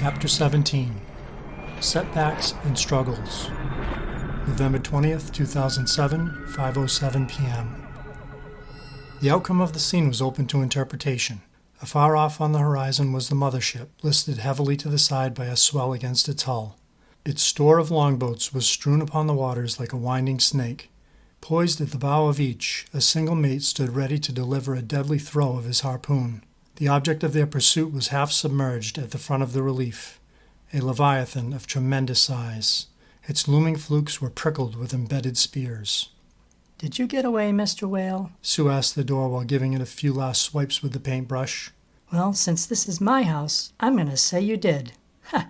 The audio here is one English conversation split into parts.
Chapter 17, Setbacks and Struggles, November 20th, 2007, 5:07 p.m. The outcome of the scene was open to interpretation. Afar off on the horizon was the mothership, listed heavily to the side by a swell against its hull. Its store of longboats was strewn upon the waters like a winding snake. Poised at the bow of each, a single mate stood ready to deliver a deadly throw of his harpoon. The object of their pursuit was half submerged at the front of the relief, a leviathan of tremendous size. Its looming flukes were prickled with embedded spears. "Did you get away, Mr. Whale?" Sue asked the door while giving it a few last swipes with the paintbrush. "Well, since this is my house, I'm going to say you did. Ha!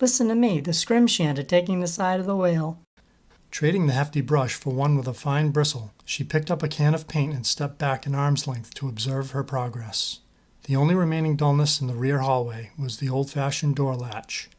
Listen to me, the scrimshanter taking the side of the whale." Trading the hefty brush for one with a fine bristle, she picked up a can of paint and stepped back an arm's length to observe her progress. The only remaining dullness in the rear hallway was the old-fashioned door latch.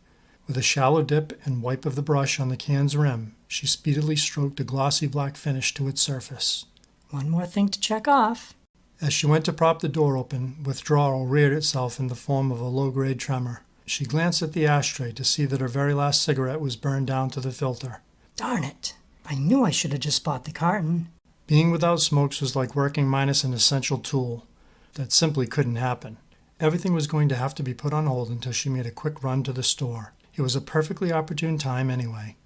With a shallow dip and wipe of the brush on the can's rim, she speedily stroked a glossy black finish to its surface. "One more thing to check off." As she went to prop the door open, withdrawal reared itself in the form of a low-grade tremor. She glanced at the ashtray to see that her very last cigarette was burned down to the filter. Darn it! I knew I should have just bought the carton. Being without smokes was like working minus an essential tool. That simply couldn't happen. Everything was going to have to be put on hold until she made a quick run to the store. It was a perfectly opportune time anyway.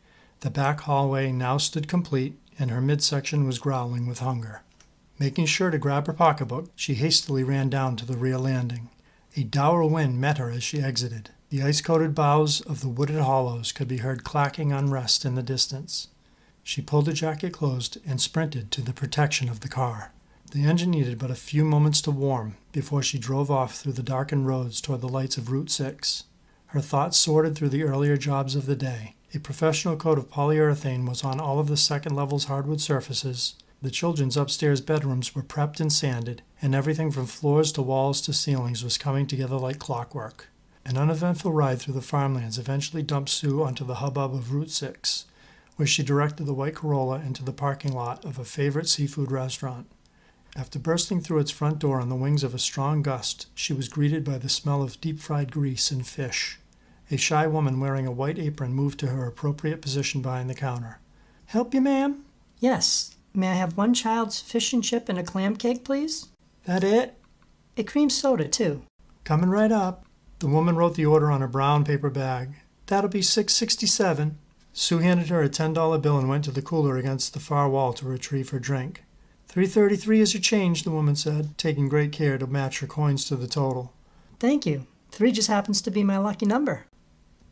The back hallway now stood complete, and her midsection was growling with hunger. Making sure to grab her pocketbook, she hastily ran down to the rear landing. A dour wind met her as she exited. The ice-coated boughs of the wooded hollows could be heard clacking unrest in the distance. She pulled her jacket closed and sprinted to the protection of the car. The engine needed but a few moments to warm before she drove off through the darkened roads toward the lights of Route 6. Her thoughts sorted through the earlier jobs of the day. A professional coat of polyurethane was on all of the second level's hardwood surfaces. The children's upstairs bedrooms were prepped and sanded, and everything from floors to walls to ceilings was coming together like clockwork. An uneventful ride through the farmlands eventually dumped Sue onto the hubbub of Route 6, where she directed the white Corolla into the parking lot of a favorite seafood restaurant. After bursting through its front door on the wings of a strong gust, she was greeted by the smell of deep-fried grease and fish. A shy woman wearing a white apron moved to her appropriate position behind the counter. "Help you, ma'am?" "Yes. May I have one child's fish and chip and a clam cake, please?" "That it?" "A cream soda, too." "Coming right up." The woman wrote the order on a brown paper bag. "That'll be $6.67. Sue handed her a $10 bill and went to the cooler against the far wall to retrieve her drink. $3.33 is your change," the woman said, taking great care to match her coins to the total. "Thank you. 3 just happens to be my lucky number."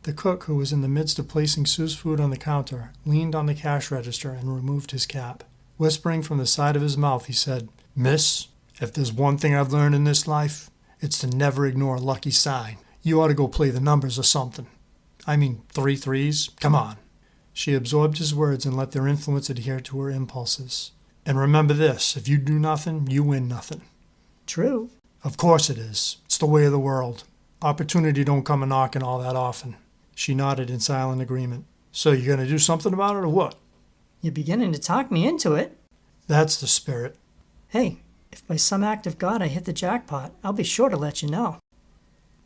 The cook, who was in the midst of placing Sue's food on the counter, leaned on the cash register and removed his cap. Whispering from the side of his mouth, he said, "Miss, if there's one thing I've learned in this life, it's to never ignore a lucky sign. You ought to go play the numbers or something. I mean, 3 threes? Come on." She absorbed his words and let their influence adhere to her impulses. "And remember this, if you do nothing, you win nothing." "True." "Of course it is. It's the way of the world. Opportunity don't come a-knocking all that often." She nodded in silent agreement. "So you going to do something about it or what?" "You're beginning to talk me into it." "That's the spirit." "Hey, if by some act of God I hit the jackpot, I'll be sure to let you know."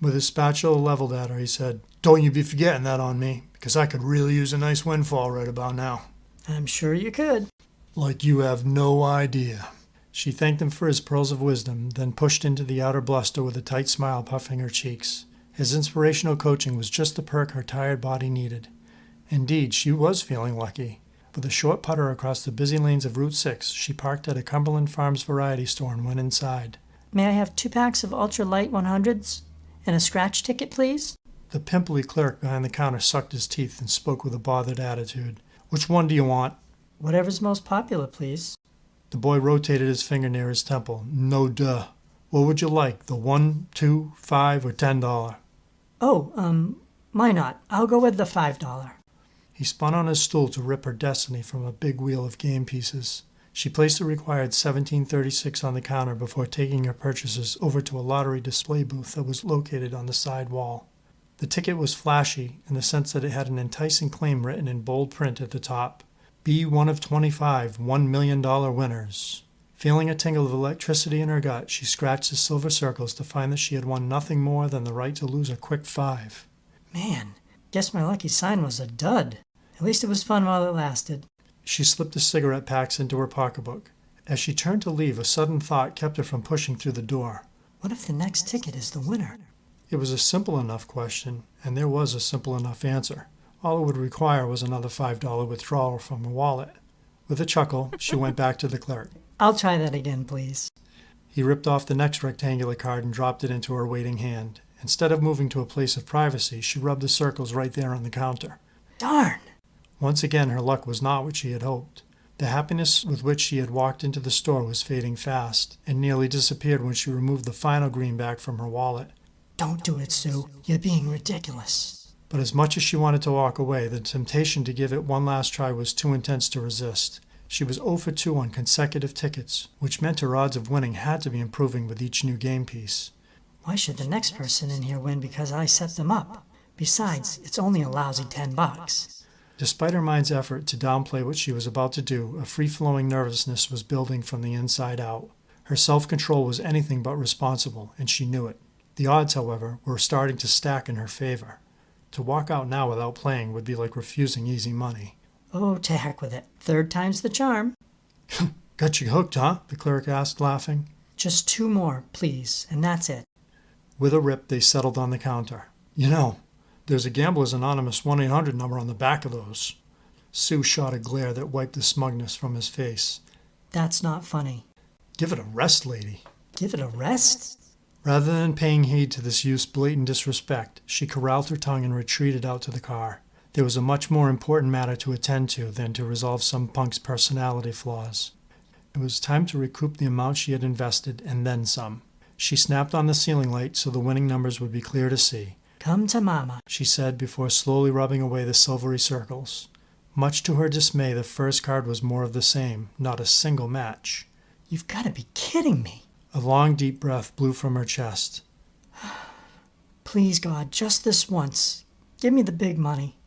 With his spatula leveled at her, he said, "Don't you be forgetting that on me, because I could really use a nice windfall right about now." "I'm sure you could." "Like you have no idea." She thanked him for his pearls of wisdom, then pushed into the outer bluster with a tight smile puffing her cheeks. His inspirational coaching was just the perk her tired body needed. Indeed, she was feeling lucky. With a short putter across the busy lanes of Route 6, she parked at a Cumberland Farms variety store and went inside. "May I have 2 packs of ultra-light 100s and a scratch ticket, please?" The pimply clerk behind the counter sucked his teeth and spoke with a bothered attitude. "Which one do you want?" "Whatever's most popular, please." The boy rotated his finger near his temple. "No duh. What would you like, the 1, 2, 5, or $10? "Oh, why not? I'll go with the $5. He spun on his stool to rip her destiny from a big wheel of game pieces. She placed the required $17.36 on the counter before taking her purchases over to a lottery display booth that was located on the side wall. The ticket was flashy in the sense that it had an enticing claim written in bold print at the top. "Be one of 25 $1 million winners." Feeling a tingle of electricity in her gut, she scratched the silver circles to find that she had won nothing more than the right to lose a quick $5. Man, guess my lucky sign was a dud. At least it was fun while it lasted. She slipped the cigarette packs into her pocketbook. As she turned to leave, a sudden thought kept her from pushing through the door. What if the next ticket is the winner? It was a simple enough question, and there was a simple enough answer. All it would require was another $5 withdrawal from her wallet. With a chuckle, she went back to the clerk. I'll try that again, please. He ripped off the next rectangular card and dropped it into her waiting hand. Instead of moving to a place of privacy, she rubbed the circles right there on the counter. Darn! Once again, her luck was not what she had hoped. The happiness with which she had walked into the store was fading fast, and nearly disappeared when she removed the final greenback from her wallet. Don't do it, Sue. You're being ridiculous. But as much as she wanted to walk away, the temptation to give it one last try was too intense to resist. She was 0 for 2 on consecutive tickets, which meant her odds of winning had to be improving with each new game piece. Why should the next person in here win because I set them up? Besides, it's only a lousy $10. Despite her mind's effort to downplay what she was about to do, a free-flowing nervousness was building from the inside out. Her self-control was anything but responsible, and she knew it. The odds, however, were starting to stack in her favor. To walk out now without playing would be like refusing easy money. Oh, to heck with it. Third time's the charm. Got you hooked, huh? The clerk asked, laughing. Just 2 more, please, and that's it. With a rip, they settled on the counter. You know, there's a Gamblers Anonymous 1-800 number on the back of those. Sue shot a glare that wiped the smugness from his face. That's not funny. Give it a rest, lady. Give it a rest? Rather than paying heed to this youth's blatant disrespect, she corralled her tongue and retreated out to the car. There was a much more important matter to attend to than to resolve some punk's personality flaws. It was time to recoup the amount she had invested, and then some. She snapped on the ceiling light so the winning numbers would be clear to see. Come to Mama, she said before slowly rubbing away the silvery circles. Much to her dismay, the first card was more of the same, not a single match. You've got to be kidding me. A long, deep breath blew from her chest. Please, God, just this once. Give me the big money.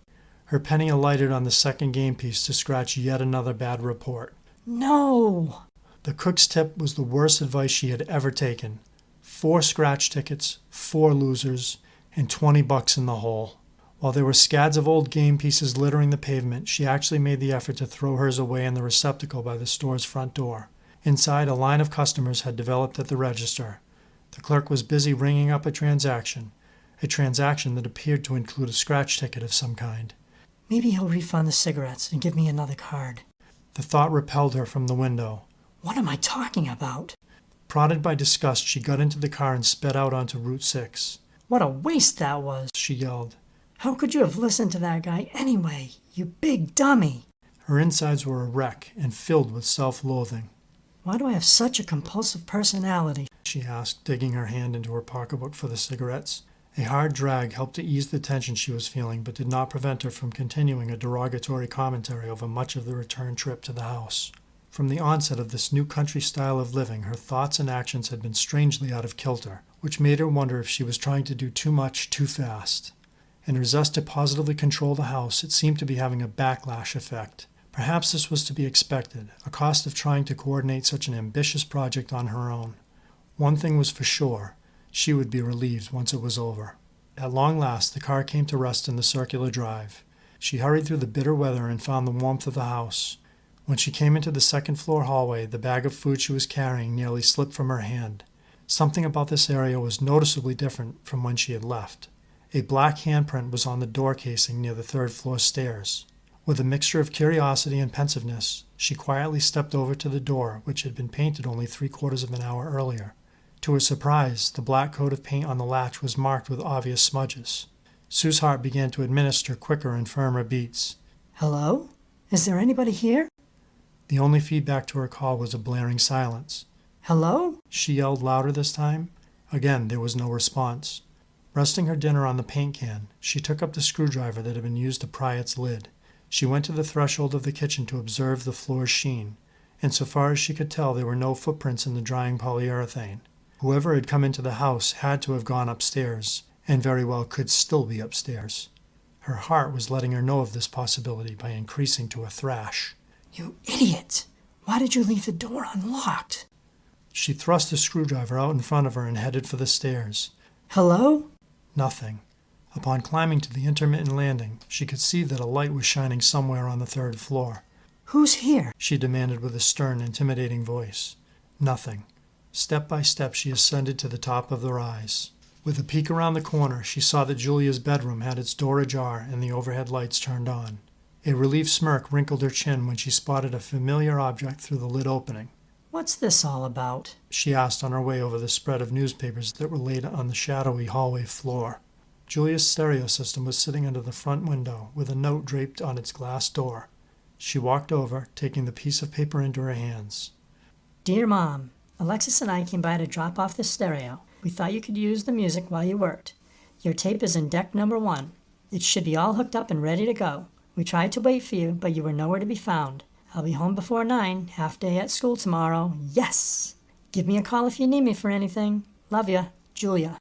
Her penny alighted on the second game piece to scratch yet another bad report. No! The cook's tip was the worst advice she had ever taken. 4 scratch tickets, 4 losers, and $20 in the hole. While there were scads of old game pieces littering the pavement, she actually made the effort to throw hers away in the receptacle by the store's front door. Inside, a line of customers had developed at the register. The clerk was busy ringing up a transaction that appeared to include a scratch ticket of some kind. Maybe he'll refund the cigarettes and give me another card. The thought repelled her from the window. What am I talking about? Prodded by disgust, she got into the car and sped out onto Route 6. What a waste that was, she yelled. How could you have listened to that guy anyway, you big dummy? Her insides were a wreck and filled with self-loathing. Why do I have such a compulsive personality? She asked, digging her hand into her pocketbook for the cigarettes. A hard drag helped to ease the tension she was feeling, but did not prevent her from continuing a derogatory commentary over much of the return trip to the house. From the onset of this new country style of living, her thoughts and actions had been strangely out of kilter, which made her wonder if she was trying to do too much too fast. In her zest to positively control the house, it seemed to be having a backlash effect. Perhaps this was to be expected, a cost of trying to coordinate such an ambitious project on her own. One thing was for sure, she would be relieved once it was over. At long last, the car came to rest in the circular drive. She hurried through the bitter weather and found the warmth of the house. When she came into the second-floor hallway, the bag of food she was carrying nearly slipped from her hand. Something about this area was noticeably different from when she had left. A black handprint was on the door casing near the third-floor stairs. With a mixture of curiosity and pensiveness, she quietly stepped over to the door, which had been painted only 3/4 of an hour earlier. To her surprise, the black coat of paint on the latch was marked with obvious smudges. Sue's heart began to administer quicker and firmer beats. Hello? Is there anybody here? The only feedback to her call was a blaring silence. Hello? She yelled louder this time. Again, there was no response. Resting her dinner on the paint can, she took up the screwdriver that had been used to pry its lid. She went to the threshold of the kitchen to observe the floor's sheen. And so far as she could tell, there were no footprints in the drying polyurethane. Whoever had come into the house had to have gone upstairs, and very well could still be upstairs. Her heart was letting her know of this possibility by increasing to a thrash. You idiot! Why did you leave the door unlocked? She thrust the screwdriver out in front of her and headed for the stairs. Hello? Nothing. Upon climbing to the intermittent landing, she could see that a light was shining somewhere on the third floor. "Who's here?" she demanded with a stern, intimidating voice. Nothing. Step by step she ascended to the top of the rise. With a peek around the corner, she saw that Julia's bedroom had its door ajar and the overhead lights turned on. A relieved smirk wrinkled her chin when she spotted a familiar object through the lid opening. "What's this all about?" she asked on her way over the spread of newspapers that were laid on the shadowy hallway floor. Julia's stereo system was sitting under the front window with a note draped on its glass door. She walked over, taking the piece of paper into her hands. "Dear Mom, Alexis and I came by to drop off the stereo. We thought you could use the music while you worked. Your tape is in deck number 1. It should be all hooked up and ready to go. We tried to wait for you, but you were nowhere to be found. I'll be home before 9, half day at school tomorrow. Yes! Give me a call if you need me for anything. Love ya, Julia.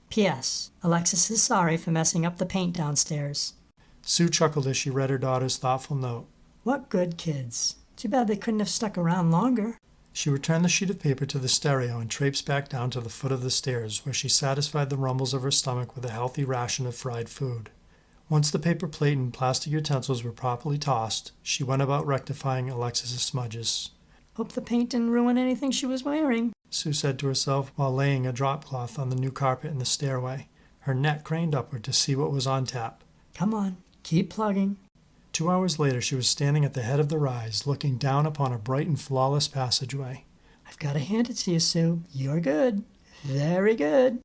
P.S. Alexis is sorry for messing up the paint downstairs." Sue chuckled as she read her daughter's thoughtful note. "What good kids. Too bad they couldn't have stuck around longer." She returned the sheet of paper to the stereo and traipsed back down to the foot of the stairs, where she satisfied the rumbles of her stomach with a healthy ration of fried food. Once the paper plate and plastic utensils were properly tossed, she went about rectifying Alexis's smudges. "Hope the paint didn't ruin anything she was wearing," Sue said to herself while laying a drop cloth on the new carpet in the stairway, her neck craned upward to see what was on tap. "Come on, keep plugging." 2 hours later, she was standing at the head of the rise, looking down upon a bright and flawless passageway. "I've got to hand it to you, Sue. You're good. Very good."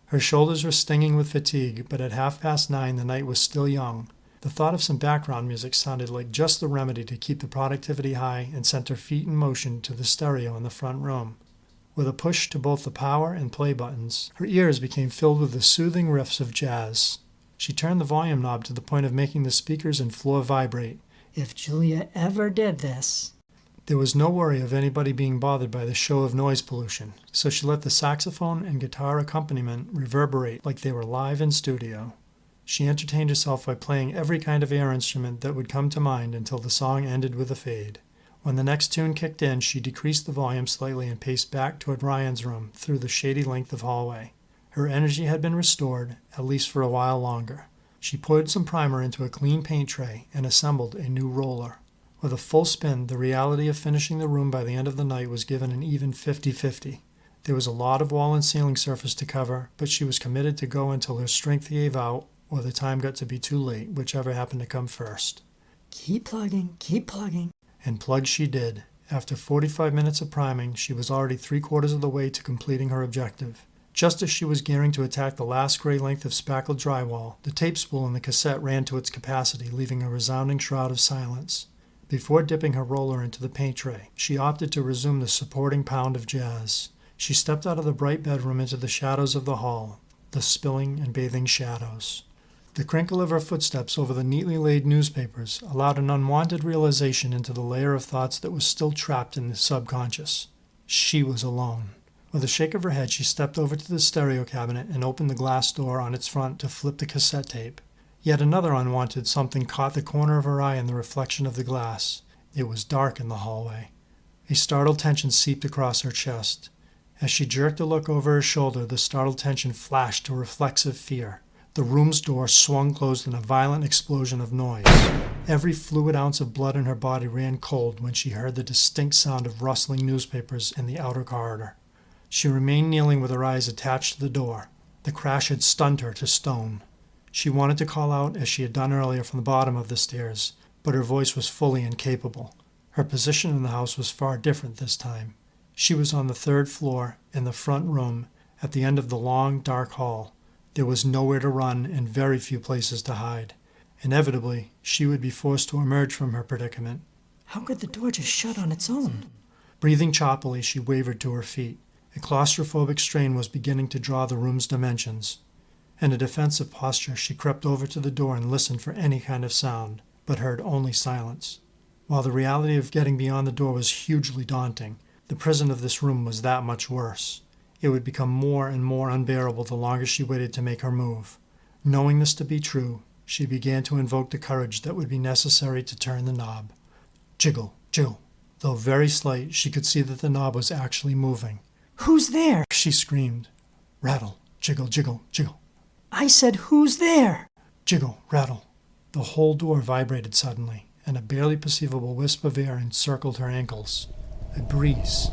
Her shoulders were stinging with fatigue, but at 9:30 the night was still young. The thought of some background music sounded like just the remedy to keep the productivity high and sent her feet in motion to the stereo in the front room. With a push to both the power and play buttons, her ears became filled with the soothing riffs of jazz. She turned the volume knob to the point of making the speakers and floor vibrate. If Julia ever did this. There was no worry of anybody being bothered by the show of noise pollution, so she let the saxophone and guitar accompaniment reverberate like they were live in studio. She entertained herself by playing every kind of air instrument that would come to mind until the song ended with a fade. When the next tune kicked in, she decreased the volume slightly and paced back toward Ryan's room through the shady length of hallway. Her energy had been restored, at least for a while longer. She poured some primer into a clean paint tray and assembled a new roller. With a full spin, the reality of finishing the room by the end of the night was given an even 50-50. There was a lot of wall and ceiling surface to cover, but she was committed to go until her strength gave out or the time got to be too late, whichever happened to come first. Keep plugging, keep plugging. And plug she did. After 45 minutes of priming, she was already 3/4 of the way to completing her objective. Just as she was gearing to attack the last gray length of spackled drywall, the tape spool in the cassette ran to its capacity, leaving a resounding shroud of silence. Before dipping her roller into the paint tray, she opted to resume the supporting pound of jazz. She stepped out of the bright bedroom into the shadows of the hall, the spilling and bathing shadows. The crinkle of her footsteps over the neatly laid newspapers allowed an unwanted realization into the layer of thoughts that was still trapped in the subconscious. She was alone. With a shake of her head, she stepped over to the stereo cabinet and opened the glass door on its front to flip the cassette tape. Yet another unwanted something caught the corner of her eye in the reflection of the glass. It was dark in the hallway. A startled tension seeped across her chest. As she jerked a look over her shoulder, the startled tension flashed to reflexive fear. The room's door swung closed in a violent explosion of noise. Every fluid ounce of blood in her body ran cold when she heard the distinct sound of rustling newspapers in the outer corridor. She remained kneeling with her eyes attached to the door. The crash had stunned her to stone. She wanted to call out as she had done earlier from the bottom of the stairs, but her voice was fully incapable. Her position in the house was far different this time. She was on the 3rd floor, in the front room, at the end of the long, dark hall. There was nowhere to run and very few places to hide. Inevitably, she would be forced to emerge from her predicament. How could the door just shut on its own? Breathing choppily, she wavered to her feet. A claustrophobic strain was beginning to draw the room's dimensions. In a defensive posture, she crept over to the door and listened for any kind of sound, but heard only silence. While the reality of getting beyond the door was hugely daunting, the prison of this room was that much worse. It would become more and more unbearable the longer she waited to make her move. Knowing this to be true, she began to invoke the courage that would be necessary to turn the knob. Jiggle, jiggle. Though very slight, she could see that the knob was actually moving. Who's there? She screamed. Rattle, jiggle, jiggle, jiggle. I said, who's there? Jiggle, rattle. The whole door vibrated suddenly, and a barely perceivable wisp of air encircled her ankles. A breeze.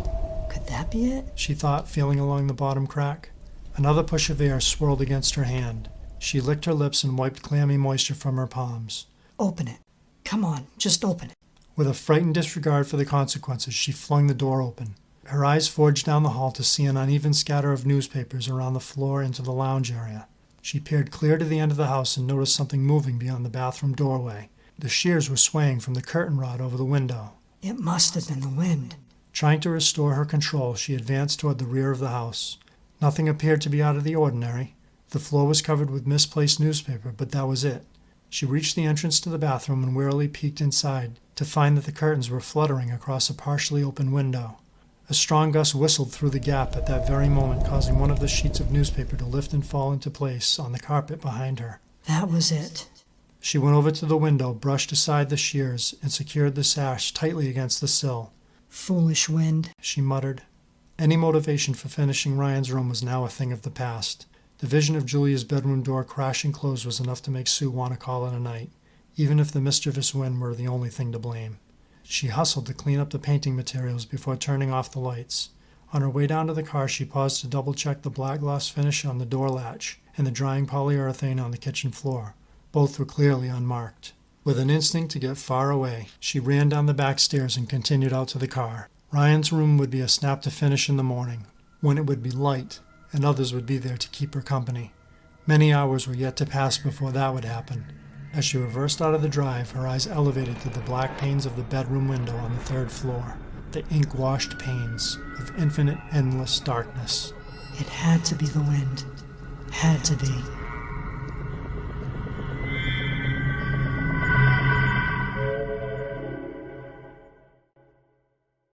Could that be it? She thought, feeling along the bottom crack. Another push of air swirled against her hand. She licked her lips and wiped clammy moisture from her palms. Open it. Come on, just open it. With a frightened disregard for the consequences, she flung the door open. Her eyes forged down the hall to see an uneven scatter of newspapers around the floor into the lounge area. She peered clear to the end of the house and noticed something moving beyond the bathroom doorway. The shears were swaying from the curtain rod over the window. It must have been the wind. Trying to restore her control, she advanced toward the rear of the house. Nothing appeared to be out of the ordinary. The floor was covered with misplaced newspaper, but that was it. She reached the entrance to the bathroom and wearily peeked inside to find that the curtains were fluttering across a partially open window. A strong gust whistled through the gap at that very moment, causing one of the sheets of newspaper to lift and fall into place on the carpet behind her. That was it. She went over to the window, brushed aside the shears, and secured the sash tightly against the sill. Foolish wind, she muttered. Any motivation for finishing Ryan's room was now a thing of the past. The vision of Julia's bedroom door crashing closed was enough to make Sue want to call it a night, even if the mischievous wind were the only thing to blame. She hustled to clean up the painting materials before turning off the lights. On her way down to the car, she paused to double-check the black gloss finish on the door latch and the drying polyurethane on the kitchen floor. Both were clearly unmarked. With an instinct to get far away, she ran down the back stairs and continued out to the car. Ryan's room would be a snap to finish in the morning, when it would be light, and others would be there to keep her company. Many hours were yet to pass before that would happen. As she reversed out of the drive, her eyes elevated to the black panes of the bedroom window on the third floor, the ink-washed panes of infinite, endless darkness. It had to be the wind. Had to be.